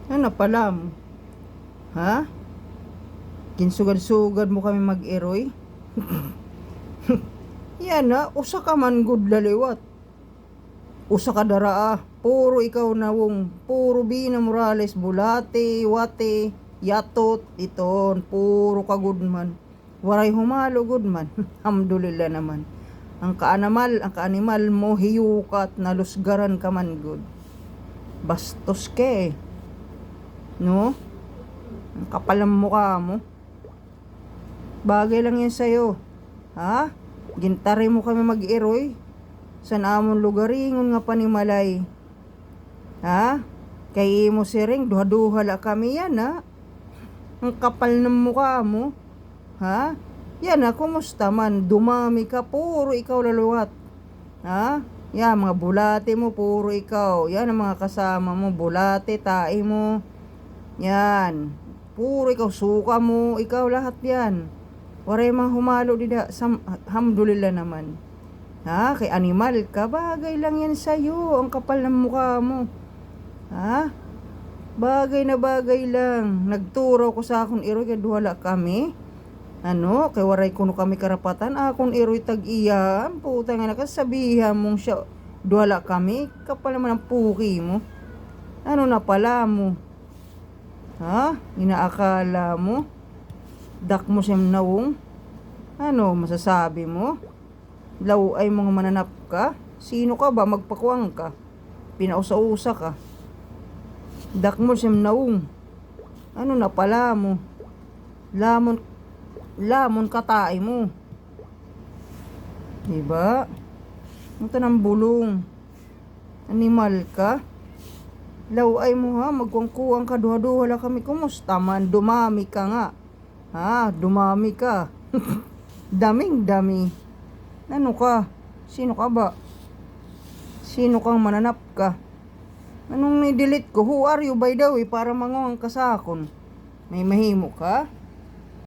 Ano pala mo? Ha? Ginsugad-sugad mo kami mag-eroy? Yan na, usa ka man good laliwat. Usa ka daraa, puro ikaw nawong, puro Bina Morales, Bulate, Wate, Yatot, iton, puro ka good man. Waray humalo good man. Alhamdulillah naman. Ang kaanimal mo hiyukat, nalusgaran ka man good. Bastos ke no? Ang kapal ng mukha mo. Bagay lang yan sa'yo. Ha? Gintari mo kami mag-eroy. Sa namon lugaringon nga panimalay. Ha? Kay mo siring, duha-duha la kami yan, ha? Ang kapal ng mukha mo. Ha? Yan ha, kumusta man? Dumami ka, puro ikaw laluwat. Ha? Yan, mga bulate mo, puro ikaw. Yan ang mga kasama mo, bulate, tae mo. Yan. Puro ikaw, suka mo, ikaw lahat yan. Waray mga humalo dida. Alhamdulillah naman. Ha? Kay animal ka, bagay lang yan sa'yo. Ang kapal ng mukha mo. Ha? Bagay na bagay lang. Nagturo ko sa akong iroy, kaya duwala kami. Ano? Kay waray kuno kami karapatan. Akong iroy tag-iyam. Puta nga nakasabihan mong siya. Duwala kami. Kapal naman ang puki mo. Ano na pala mo? Ha? Inaakala mo? Dak mo siyang nawong? Ano masasabi mo? Law ay mga mananap ka? Sino ka ba? Magpakuwang ka? Pinausa-usa ka? Dak mo siyang nawong? Ano na pala mo? Lamon katae mo. Diba? Ito ng bulong. Animal ka? Law ay mo ha, magkuwang ka, duha-duha lang kami. Kumusta man? Dumami ka nga. Ha? Dumami ka. Daming dami. Ano ka? Sino ka ba? Sino kang mananap ka? Anong ni-delete ko? Who are you by the way? Para manguwang ka sa akon. May mahimo ka?